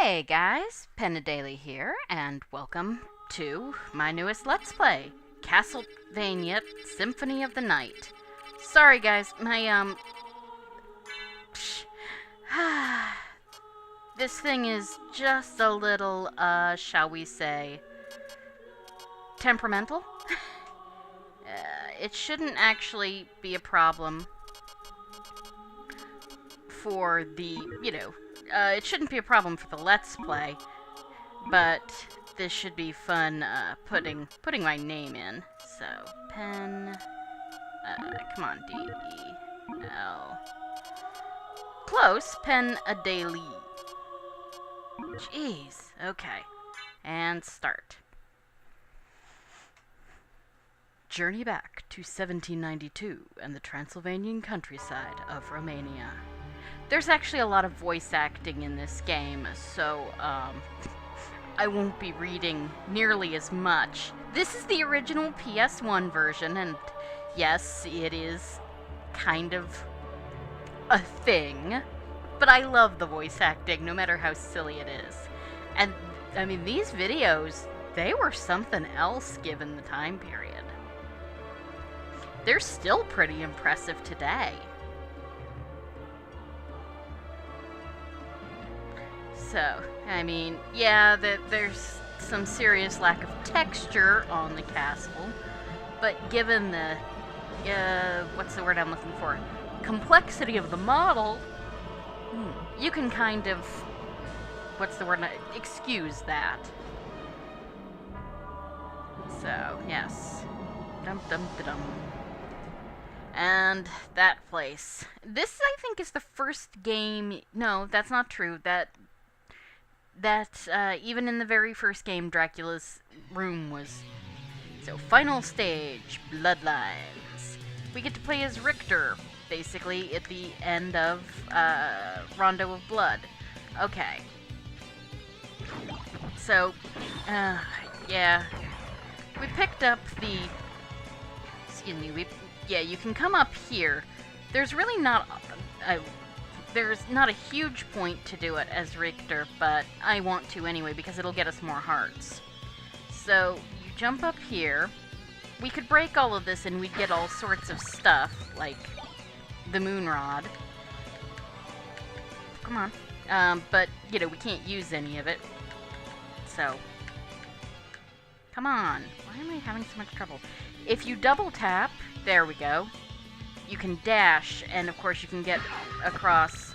Hey guys, Daily here, and welcome to my newest Let's Play, Castlevania Symphony of the Night. Sorry guys, my, this thing is just a little, shall we say, temperamental? It shouldn't actually be a problem for the, it shouldn't be a problem for the Let's Play, but this should be fun, putting my name in. So, pen, come on, D-E-L. Close, pen a daily. Jeez, okay. And start. Journey back to 1792 and the Transylvanian countryside of Romania. There's actually a lot of voice acting in this game, so, I won't be reading nearly as much. This is the original PS1 version, and yes, it is kind of a thing, but I love the voice acting, no matter how silly it is. And, I mean, these videos, they were something else given the time period. They're still pretty impressive today. So, I mean, yeah, there's some serious lack of texture on the castle, but given the, what's the word I'm looking for? Complexity of the model, you can kind of, what's the word? Excuse that. So, yes. Dum-dum-da-dum. And that place. This, I think, is the first game... No, that's not true. That even in the very first game, Dracula's room was... So, final stage, Bloodlines. We get to play as Richter, basically, at the end of, Rondo of Blood. Okay. So, yeah. We picked up the... Excuse me, yeah, you can come up here. There's really not... There's not a huge point to do it as Richter, but I want to anyway because it'll get us more hearts. So, you jump up here. We could break all of this and we'd get all sorts of stuff, like the moon rod. Come on. But, we can't use any of it. So, come on. Why am I having so much trouble? If you double tap, there we go. You can dash, and of course you can get across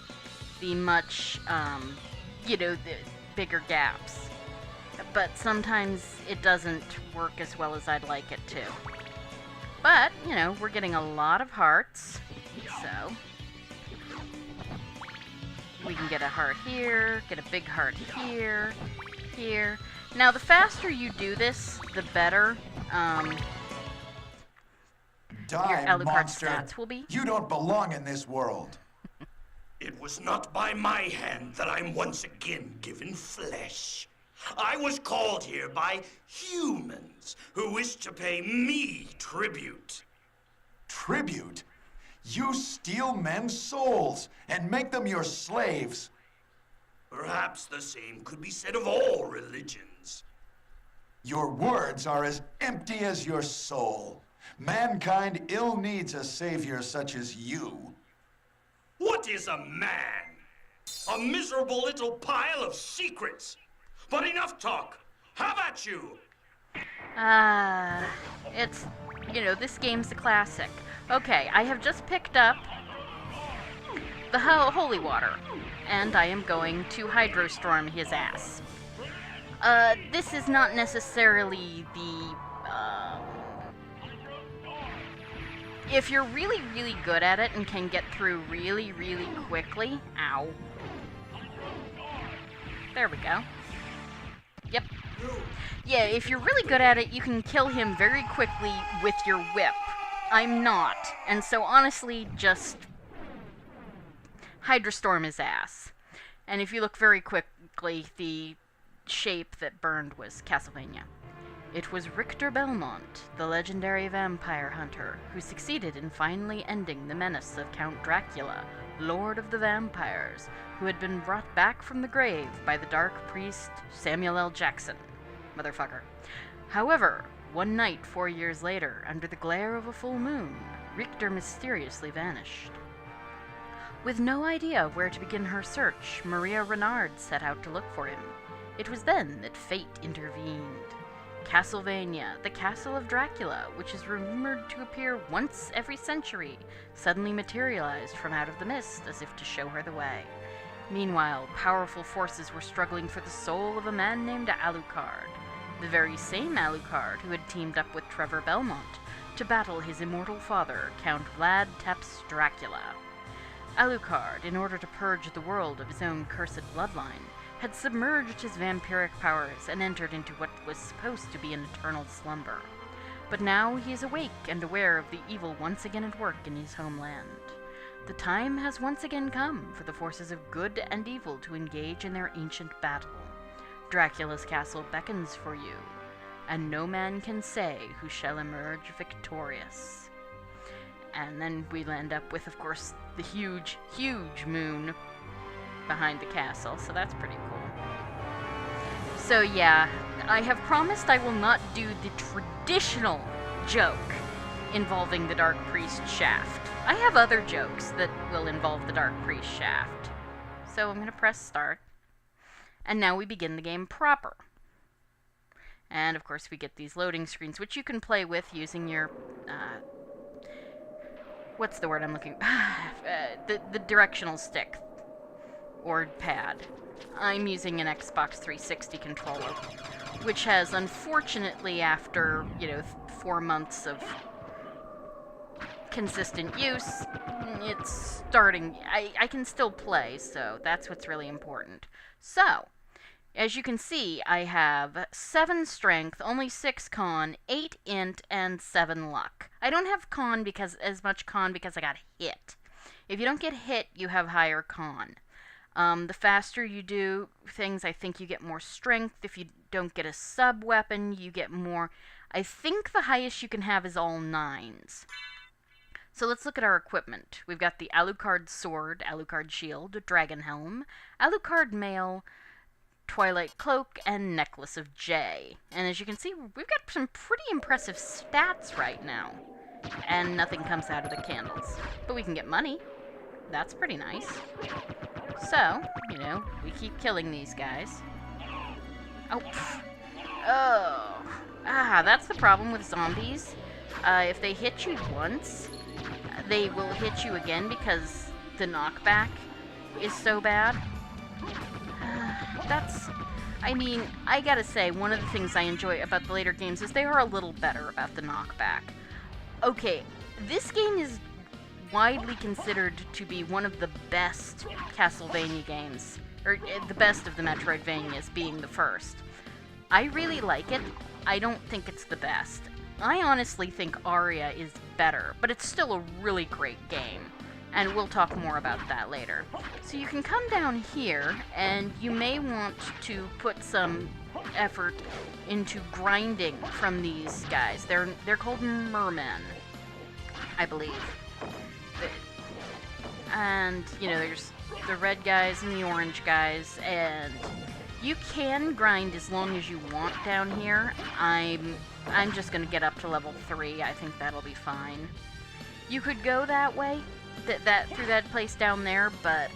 the much, the bigger gaps. But sometimes it doesn't work as well as I'd like it to. But, we're getting a lot of hearts, so we can get a heart here, get a big heart here, here. Now, the faster you do this, the better, your Alucard stats will be. You don't belong in this world. It was not by my hand that I'm once again given flesh. I was called here by humans who wish to pay me tribute. Tribute? You steal men's souls and make them your slaves. Perhaps the same could be said of all religions. Your words are as empty as your soul. Mankind ill needs a savior such as you. What is a man? A miserable little pile of secrets. But enough talk. How about you? It's, this game's a classic. Okay, I have just picked up the holy water, and I am going to hydrostorm his ass. This is not necessarily the, if you're really, really good at it and can get through really, really quickly... Ow. There we go. Yep. Yeah, if you're really good at it, you can kill him very quickly with your whip. I'm not. And so, honestly, just... Hydrostorm his ass. And if you look very quickly, the shape that burned was Castlevania. It was Richter Belmont, the legendary vampire hunter, who succeeded in finally ending the menace of Count Dracula Lord of the Vampires, who had been brought back from the grave by the dark priest Samuel L. Jackson. Motherfucker. However, one night 4 years later, under the glare of a full moon, Richter mysteriously vanished. With no idea where to begin her search, Maria Renard set out to look for him. It was then that fate intervened. Castlevania, the Castle of Dracula, which is rumored to appear once every century, suddenly materialized from out of the mist as if to show her the way. Meanwhile, powerful forces were struggling for the soul of a man named Alucard, the very same Alucard who had teamed up with Trevor Belmont to battle his immortal father, Count Vlad Tepes Dracula. Alucard, in order to purge the world of his own cursed bloodline, had submerged his vampiric powers and entered into what was supposed to be an eternal slumber. But now he is awake and aware of the evil once again at work in his homeland. The time has once again come for the forces of good and evil to engage in their ancient battle. Dracula's castle beckons for you, and no man can say who shall emerge victorious. And then we end up with, of course, the huge, huge moon behind the castle, so that's pretty cool. So yeah, I have promised I will not do the traditional joke involving the Dark Priest shaft. I have other jokes that will involve the Dark Priest shaft. So I'm going to press start. And now we begin the game proper. And of course we get these loading screens, which you can play with using your, what's the word I'm looking the directional stick. Or pad. I'm using an Xbox 360 controller, which has, unfortunately, after, 4 months of consistent use, it's starting. I can still play, so that's what's really important. So, as you can see, I have 7 strength, only 6 con, 8 int, and 7 luck. I don't have as much con because I got hit. If you don't get hit, you have higher con. The faster you do things, I think you get more strength. If you don't get a sub-weapon, you get more. I think the highest you can have is all 9s. So let's look at our equipment. We've got the Alucard sword, Alucard shield, dragon helm, Alucard mail, Twilight cloak, and necklace of J. And as you can see, we've got some pretty impressive stats right now. And nothing comes out of the candles. But we can get money. That's pretty nice. So, we keep killing these guys. Oh. That's the problem with zombies. If they hit you once, they will hit you again because the knockback is so bad. I gotta say, one of the things I enjoy about the later games is they are a little better about the knockback. Okay, this game is widely considered to be one of the best Castlevania games, or the best of the Metroidvanias, being the first. I really like it. I don't think it's the best. I honestly think Aria is better, but it's still a really great game, and we'll talk more about that later. So you can come down here, and you may want to put some effort into grinding from these guys. They're called mermen, I believe. And, there's the red guys and the orange guys, and you can grind as long as you want down here. I'm just gonna get up to level 3. I think that'll be fine. You could go that way, through that place down there, but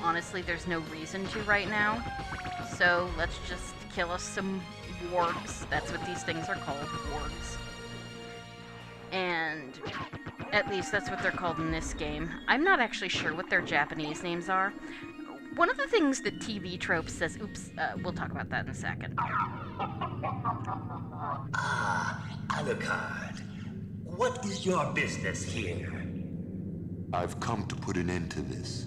honestly, there's no reason to right now. So let's just kill us some wargs. That's what these things are called, wargs. And at least that's what they're called in this game. I'm not actually sure what their Japanese names are. One of the things that TV Tropes says, we'll talk about that in a second. Alucard, what is your business here? I've come to put an end to this.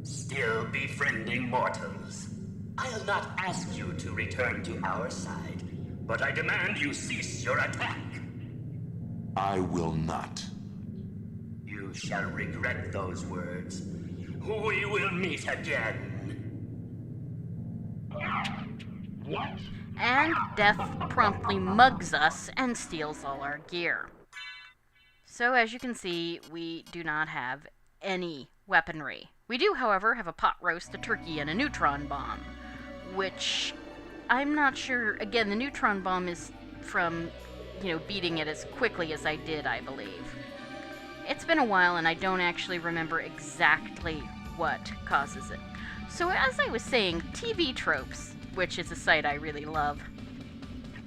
Still befriending mortals. I'll not ask you to return to our side, but I demand you cease your attack. I will not. You shall regret those words. We will meet again. What? And Death promptly mugs us and steals all our gear. So as you can see, we do not have any weaponry. We do, however, have a pot roast, a turkey, and a neutron bomb, which I'm not sure. Again, the neutron bomb is from, beating it as quickly as I did, I believe. It's been a while, and I don't actually remember exactly what causes it. So as I was saying, TV Tropes, which is a site I really love,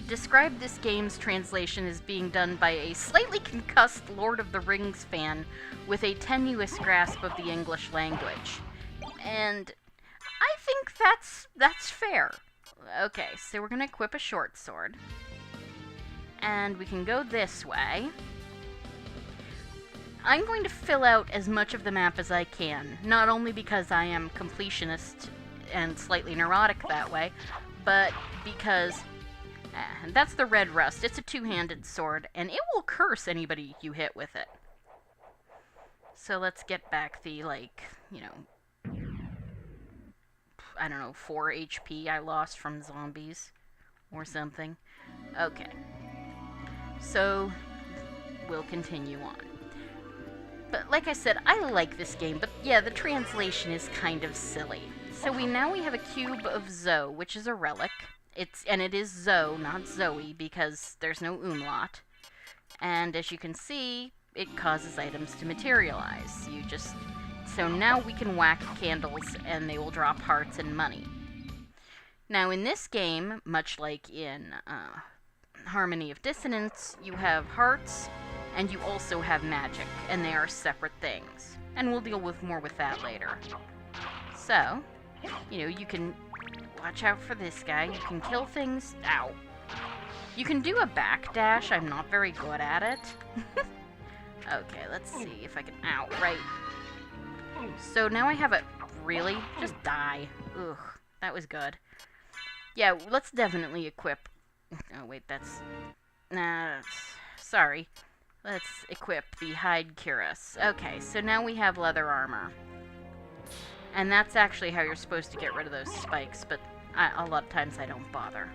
described this game's translation as being done by a slightly concussed Lord of the Rings fan with a tenuous grasp of the English language. And I think that's fair. Okay, so we're gonna equip a short sword. And we can go this way. I'm going to fill out as much of the map as I can, not only because I am completionist and slightly neurotic that way, but because and that's the red rust. It's a two-handed sword, and it will curse anybody you hit with it. So let's get back the, I don't know, 4 HP I lost from zombies or something. Okay. So we'll continue on. But like I said, I like this game, but yeah, the translation is kind of silly. So now we have a cube of Zoe, which is a relic. It is Zoe, not Zoe, because there's no umlaut. And as you can see, it causes items to materialize. So now we can whack candles and they will drop hearts and money. Now in this game, much like in Harmony of Dissonance, you have hearts and you also have magic, and they are separate things. And we'll deal with more with that later. So, you can watch out for this guy. You can kill things. Ow. You can do a backdash. I'm not very good at it. Okay, let's see if I can... Ow, right. So now I have a... Really? Just die. Ugh, that was good. Yeah, let's definitely equip... Oh, wait, that's... Nah, sorry. Let's equip the Hide Cuirass. Okay, so now we have leather armor. And that's actually how you're supposed to get rid of those spikes, but a lot of times I don't bother.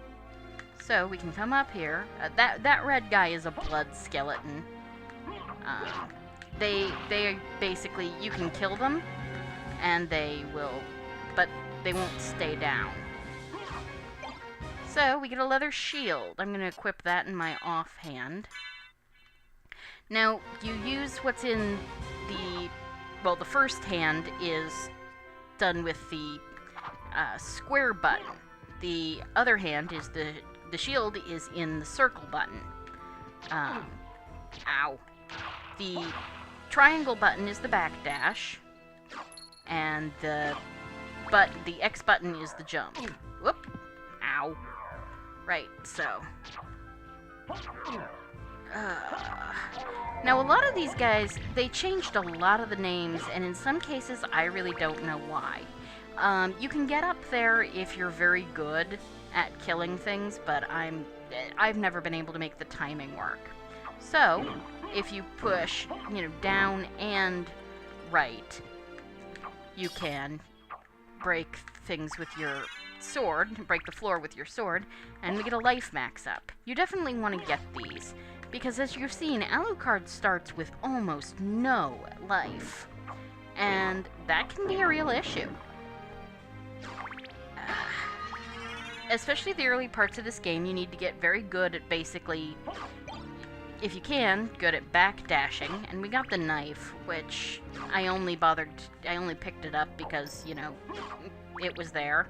So we can come up here. That red guy is a blood skeleton. They basically, you can kill them, and they will, but they won't stay down. So we get a leather shield. I'm going to equip that in my offhand. Now, you use what's in the... Well, the first hand is done with the square button. The other hand is the shield is in the circle button. Ow. The triangle button is the backdash. And the X button is the jump. Whoop. Ow. Right, so... Now, a lot of these guys, they changed a lot of the names, and in some cases, I really don't know why. You can get up there if you're very good at killing things, but I've never been able to make the timing work. So, if you push, down and right, you can break things with your sword, break the floor with your sword, and we get a life max up. You definitely want to get these, because as you've seen, Alucard starts with almost no life, and that can be a real issue. Especially the early parts of this game, you need to get very good at basically, if you can, good at backdashing, and we got the knife, which I only picked it up because, it was there,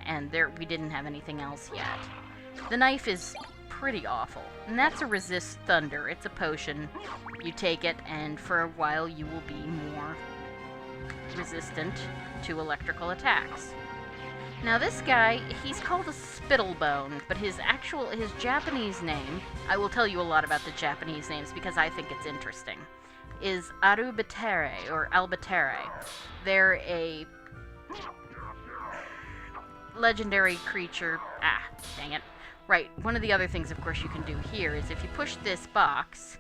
and we didn't have anything else yet. The knife is pretty awful, and that's a resist thunder. It's a potion. You take it, and for a while you will be more resistant to electrical attacks. Now this guy, he's called a Spittlebone, but his Japanese name, I will tell you a lot about the Japanese names because I think it's interesting, is Arubatere, or Albatere. They're a legendary creature. Dang it. Right, one of the other things, of course, you can do here is if you push this box,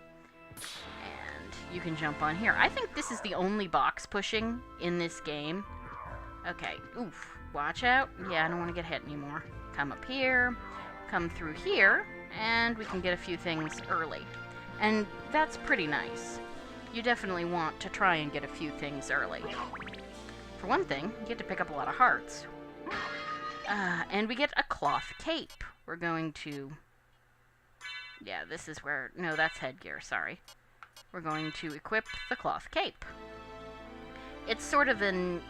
and you can jump on here. I think this is the only box pushing in this game. Okay, oof, watch out. Yeah, I don't want to get hit anymore. Come up here, come through here, and we can get a few things early. And that's pretty nice. you definitely want to try and get a few things early. For one thing, you get to pick up a lot of hearts. And we get a cloth cape. We're going to... Yeah, this is where... No, that's headgear, sorry. We're going to equip the cloth cape. It's sort of an...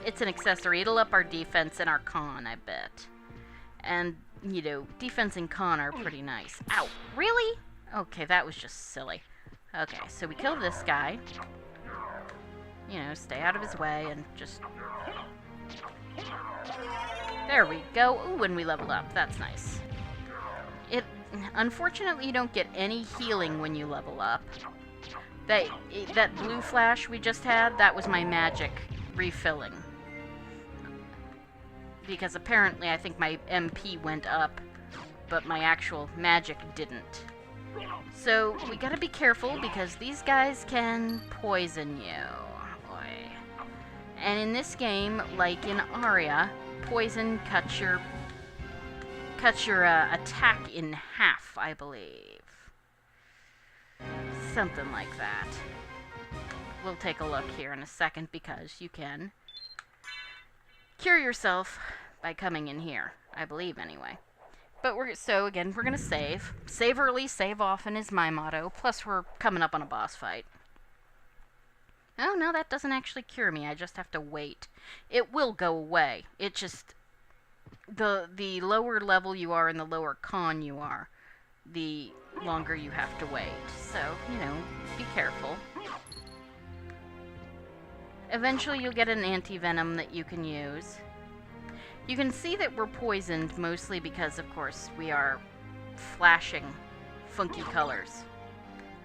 it's an accessory. It'll up our defense and our con, I bet. And, you know, defense and con are pretty nice. Ow! Really? Okay, that was just silly. Okay, so we kill this guy. You know, stay out of his way and just... There we go. Ooh, and we leveled up. That's nice. Unfortunately, you don't get any healing when you level up. That blue flash we just had, that was my magic refilling. Because apparently I think my MP went up, but my actual magic didn't. So we gotta be careful because these guys can poison you. Boy. And in this game, like in Aria, poison cuts your attack in half, I believe. Something like that. We'll take a look here in a second because you can cure yourself by coming in here. I believe, anyway. But so again, we're gonna save. Save early, save often is my motto. Plus, we're coming up on a boss fight. Oh, no, that doesn't actually cure me. I just have to wait. It will go away. It just... The lower level you are and the lower con you are, the longer you have to wait. So, you know, be careful. Eventually you'll get an anti-venom that you can use. You can see that we're poisoned mostly because, of course, we are flashing funky colors.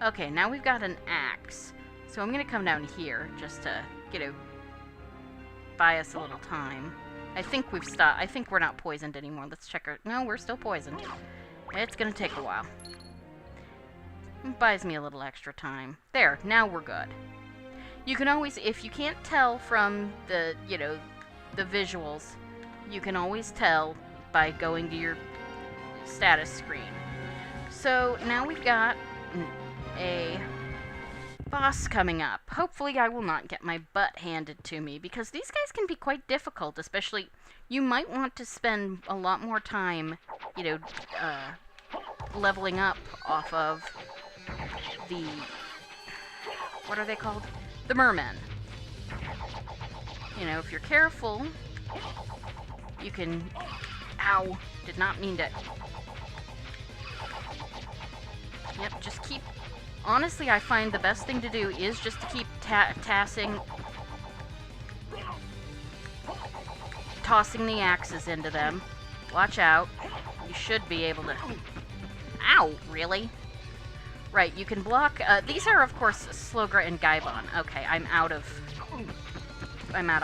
Okay, now we've got an axe. So I'm going to come down here just to, you know, buy us a little time. I think we've stopped. I think we're not poisoned anymore. Let's check our... No, we're still poisoned. It's going to take a while. It buys me a little extra time. There, now we're good. You can always, if you can't tell from the, you know, the visuals, you can always tell by going to your status screen. So now we've got a boss coming up. Hopefully I will not get my butt handed to me, because these guys can be quite difficult, especially you might want to spend a lot more time, you know, leveling up off of the, what are they called? The mermen. You know, if you're careful, you can, ow, did not mean to, yep, just keep, honestly, I find the best thing to do is just to keep tossing the axes into them. Watch out. You should be able to... Ow, really? Right, you can block... these are, of course, Slogra and Gaibon. Okay, I'm out of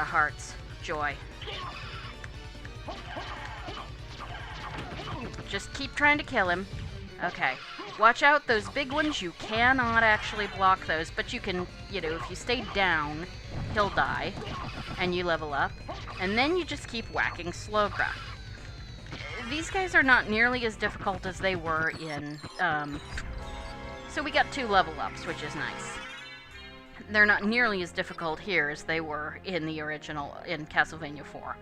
hearts. Joy. Just keep trying to kill him. Okay. Watch out, those big ones, you cannot actually block those, but you can, you know, if you stay down, he'll die, and you level up, and then you just keep whacking Slogra. These guys are not nearly as difficult as they were in, so we got 2 level ups, which is nice. They're not nearly as difficult here as they were in the original, in Castlevania 4.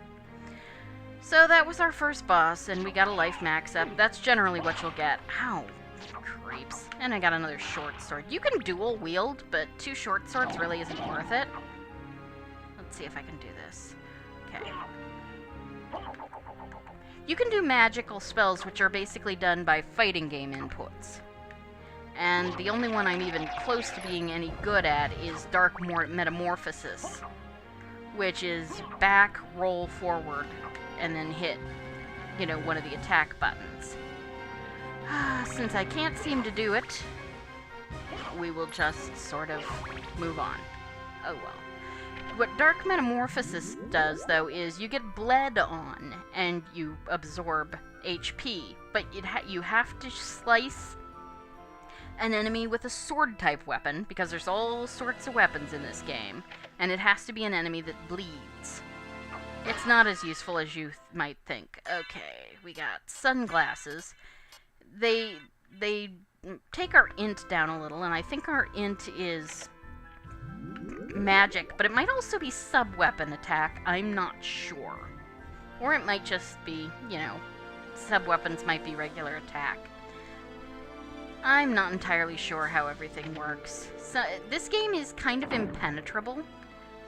So that was our first boss, and we got a life max up. That's generally what you'll get. Ow. Creeps. And I got another short sword. You can dual wield, but 2 short swords really isn't worth it. Let's see if I can do this. Okay. You can do magical spells, which are basically done by fighting game inputs. And the only one I'm even close to being any good at is Dark Metamorphosis, which is back, roll forward, and then hit, you know, one of the attack buttons. Since I can't seem to do it, we will just sort of move on. Oh well. What Dark Metamorphosis does, though, is you get bled on, and you absorb HP, but you have to slice an enemy with a sword-type weapon, because there's all sorts of weapons in this game, and it has to be an enemy that bleeds. It's not as useful as you might think. Okay, we got sunglasses. They take our int down a little, and I think our int is magic, but it might also be sub-weapon attack. I'm not sure. Or it might just be, you know, sub-weapons might be regular attack. I'm not entirely sure how everything works. So, this game is kind of impenetrable.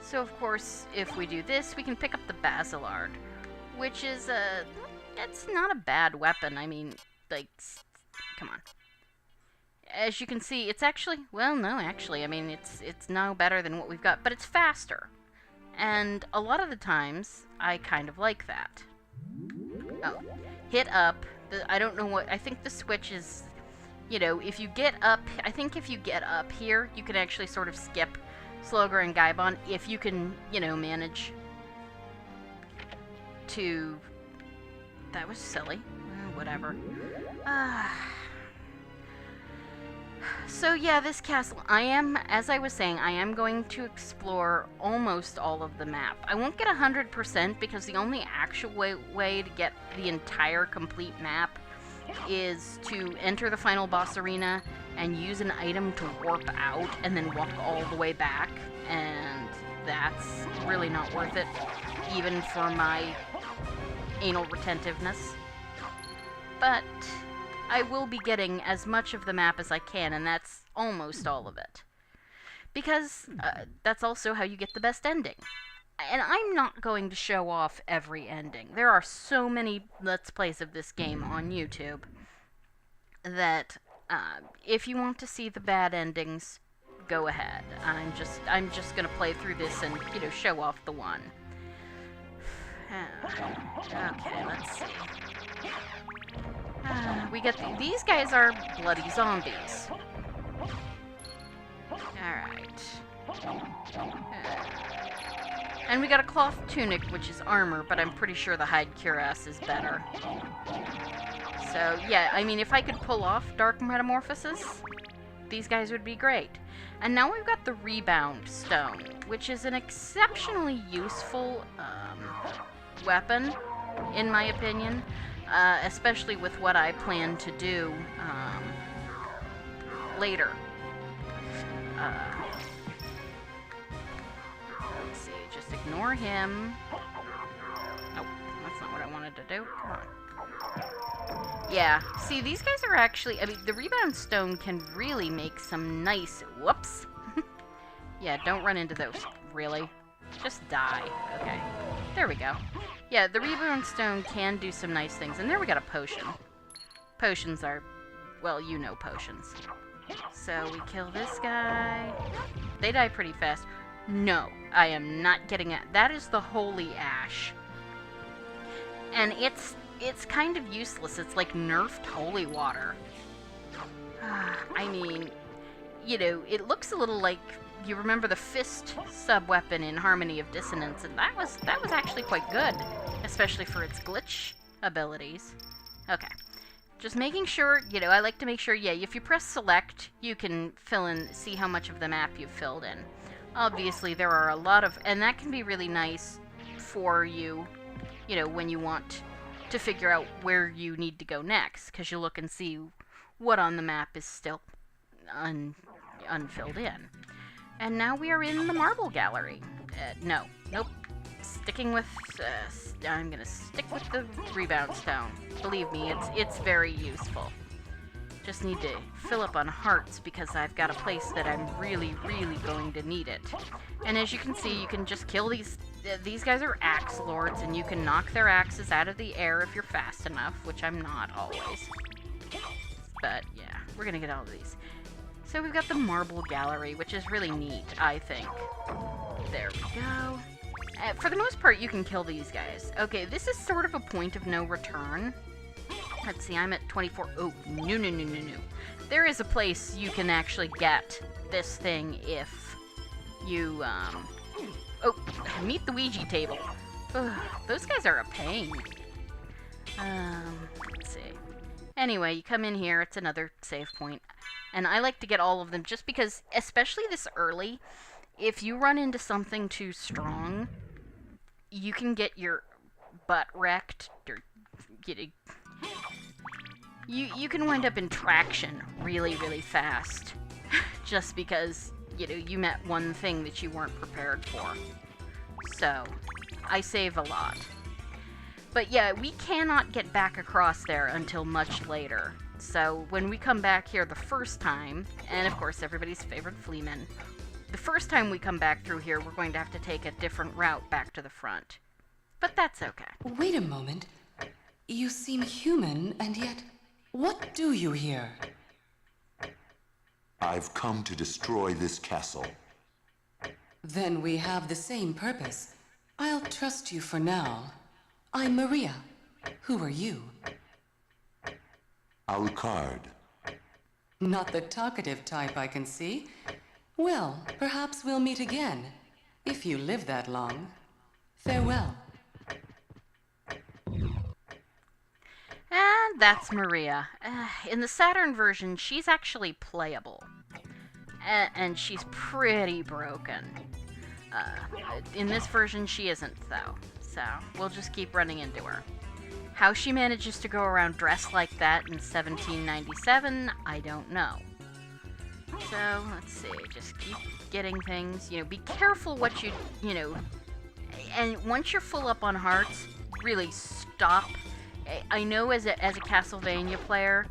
So, of course, if we do this, we can pick up the Basilard, which is it's not a bad weapon. I mean, like, come on. As you can see, it's actually, well, no, actually, I mean, it's no better than what we've got, but it's faster. And a lot of the times, I kind of like that. Oh, hit up. I don't know what, I think the switch is, you know, if you get up, I think if you get up here, you can actually sort of skip Slogger and Gaibon if you can, you know, manage to, that was silly. Whatever. So yeah, this castle, as I was saying, I am going to explore almost all of the map. I won't get 100% because the only actual way to get the entire complete map is to enter the final boss arena and use an item to warp out and then walk all the way back, and that's really not worth it, even for my anal retentiveness. But I will be getting as much of the map as I can, and that's almost all of it. Because that's also how you get the best ending. And I'm not going to show off every ending. There are so many Let's Plays of this game on YouTube that if you want to see the bad endings, go ahead. I'm just gonna play through this and, you know, show off the one. Okay, let's see. We get these guys are bloody zombies. Alright. And we got a cloth tunic, which is armor, but I'm pretty sure the hide cuirass is better. So, yeah, I mean, if I could pull off Dark Metamorphosis, these guys would be great. And now we've got the Rebound Stone, which is an exceptionally useful weapon, in my opinion. Especially with what I plan to do later. Let's see, just ignore him. Oh, that's not what I wanted to do. Come on. Yeah, see, these guys are actually, I mean, the Rebound Stone can really make some nice, whoops. Yeah, don't run into those, really. Just die. Okay, there we go. Yeah, the Rebound Stone can do some nice things. And there we got a potion. Potions are, well, you know potions. So we kill this guy. They die pretty fast. No, I am not getting it. That is the Holy Ash. And it's kind of useless. It's like nerfed holy water. I mean, you know, it looks a little like, you remember the fist sub-weapon in Harmony of Dissonance, and that was actually quite good, especially for its glitch abilities. Okay. Just making sure, you know, I like to make sure, yeah, if you press select, you can fill in, see how much of the map you've filled in. Obviously, there are a lot of, and that can be really nice for you, you know, when you want to figure out where you need to go next, because you look and see what on the map is still unfilled in. And now we are in the Marble Gallery. Nope. Sticking with, I'm gonna stick with the Rebound Stone. Believe me, it's very useful. Just need to fill up on hearts because I've got a place that I'm really, really going to need it. And as you can see, you can just kill these guys are axe lords, and you can knock their axes out of the air if you're fast enough, which I'm not always. But yeah, we're gonna get all of these. So we've got the Marble Gallery, which is really neat, I think. There we go. For the most part, you can kill these guys. Okay, this is sort of a point of no return. Let's see, I'm at 24. Oh, no. There is a place you can actually get this thing if you, oh, meet the Ouija table. Ugh, those guys are a pain. Let's see. Anyway, you come in here, it's another save point. And I like to get all of them just because, especially this early, if you run into something too strong, you can get your butt wrecked, or you can wind up in traction really, really fast. Just because, you know, you met one thing that you weren't prepared for. So, I save a lot. But yeah, we cannot get back across there until much later. So when we come back here the first time, and of course everybody's favorite Fleaman, the first time we come back through here, we're going to have to take a different route back to the front. But that's okay. Wait a moment. You seem human, and yet, what do you here? I've come to destroy this castle. Then we have the same purpose. I'll trust you for now. I'm Maria. Who are you? Alucard. Not the talkative type, I can see. Well, perhaps we'll meet again, if you live that long. Farewell. And that's Maria. In the Saturn version, she's actually playable. And she's pretty broken. In this version, she isn't, though. So, we'll just keep running into her. How she manages to go around dressed like that in 1797, I don't know. So, let's see, just keep getting things, you know, be careful what you know, and once you're full up on hearts, really stop. I know as a Castlevania player,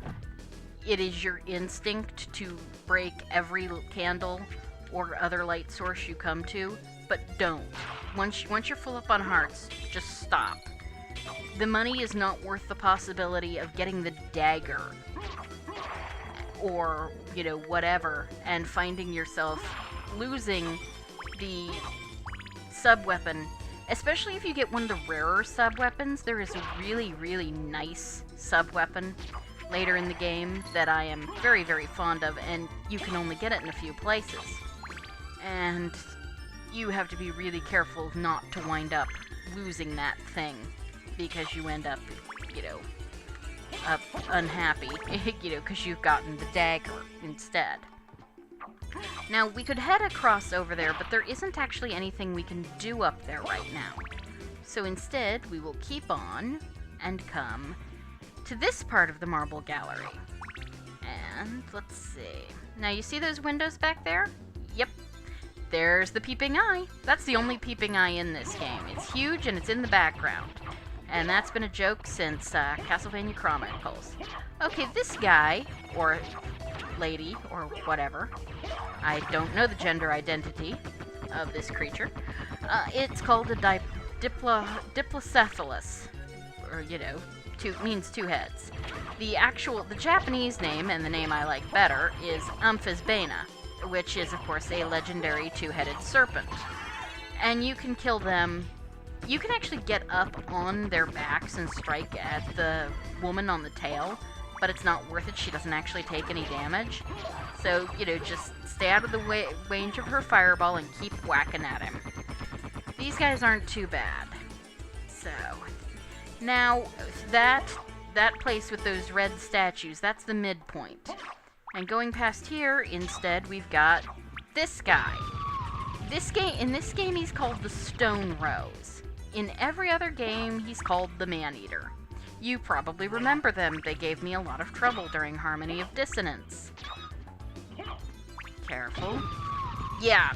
it is your instinct to break every candle or other light source you come to, but don't. Once you're full up on hearts, just stop. The money is not worth the possibility of getting the dagger or, you know, whatever, and finding yourself losing the sub-weapon. Especially if you get one of the rarer sub-weapons. There is a really, really nice sub-weapon later in the game that I am very, very fond of, and you can only get it in a few places. And you have to be really careful not to wind up losing that thing, because you end up, you know, unhappy, you know, because you've gotten the dagger instead. Now, we could head across over there, but there isn't actually anything we can do up there right now. So instead, we will keep on and come to this part of the marble gallery. And let's see. Now, you see those windows back there? Yep. There's the peeping eye. That's the only peeping eye in this game. It's huge and it's in the background. And that's been a joke since Castlevania Chronicles. Okay, this guy, or lady, or whatever, I don't know the gender identity of this creature. It's called a diplocephalus, or, you know, means two heads. The Japanese name, and the name I like better, is Amphisbaena, which is, of course, a legendary two-headed serpent. And you can kill them. You can actually get up on their backs and strike at the woman on the tail, but it's not worth it. She doesn't actually take any damage. So, you know, just stay out of the range of her fireball and keep whacking at him. These guys aren't too bad. So, now, that place with those red statues, that's the midpoint. And going past here, instead, we've got this guy. In this game, he's called the Stone Rose. In every other game, he's called the Man-Eater. You probably remember them. They gave me a lot of trouble during Harmony of Dissonance. Careful. Yeah.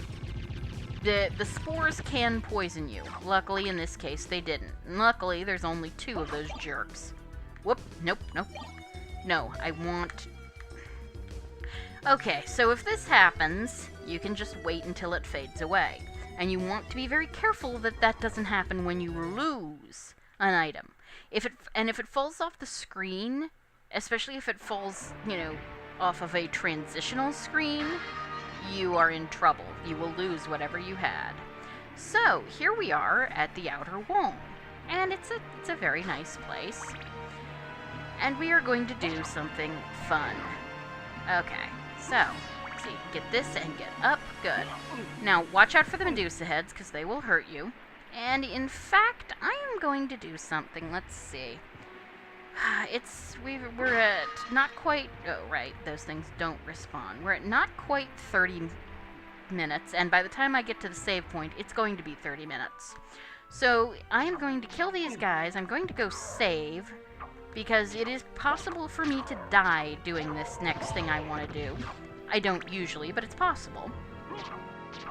The spores can poison you. Luckily, in this case, they didn't. And luckily, there's only 2 of those jerks. Whoop. Nope. No, I want... Okay, so if this happens, you can just wait until it fades away. And you want to be very careful that that doesn't happen when you lose an item. If it falls off the screen, especially if it falls, you know, off of a transitional screen, you are in trouble. You will lose whatever you had. So, here we are at the outer wall. And it's a very nice place. And we are going to do something fun. Okay, so, let's see, get this and get up. Good. Now, watch out for the Medusa heads, because they will hurt you. And in fact, I am going to do something. Let's see. We're at not quite... Oh, right. Those things don't respawn. We're at not quite 30 minutes. And by the time I get to the save point, it's going to be 30 minutes. So I am going to kill these guys. I'm going to go save. because it is possible for me to die doing this next thing I want to do. I don't usually, but it's possible.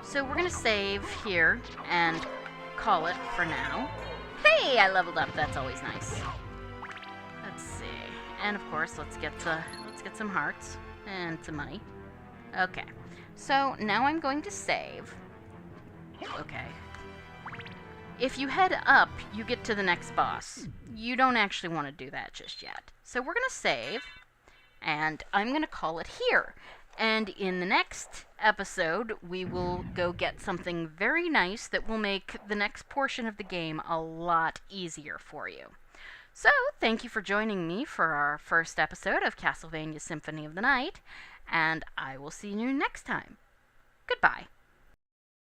So we're going to save here and call it for now. Hey, I leveled up. That's always nice. Let's see. And of course, let's get some hearts and some money. Okay. So now I'm going to save. Okay. If you head up, you get to the next boss. You don't actually want to do that just yet. So we're going to save, and I'm going to call it here. And in the next episode, we will go get something very nice that will make the next portion of the game a lot easier for you. So, thank you for joining me for our first episode of Castlevania Symphony of the Night, and I will see you next time. Goodbye.